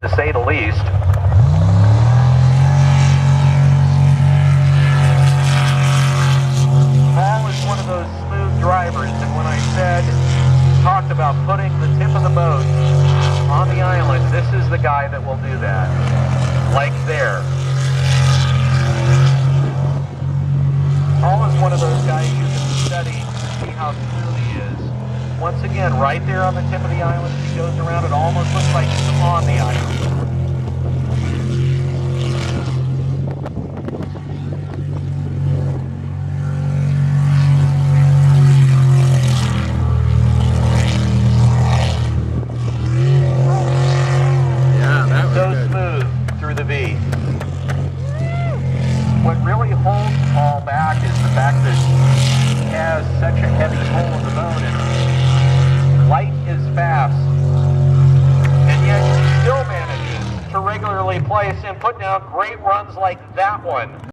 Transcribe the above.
to say the least. Paul is one of those smooth drivers, and when I talked about putting the tip of the boat on the island, this is the guy that will do that. Like there. Paul is one of those guys you can study to see how smooth he is. Once again, right there on the tip of the island, as he goes around, it almost looks like he's on the island. What really holds Paul back is the fact that he has such a heavy pull of the boat and light is fast, and yet he still manages to regularly place and put down great runs like that one.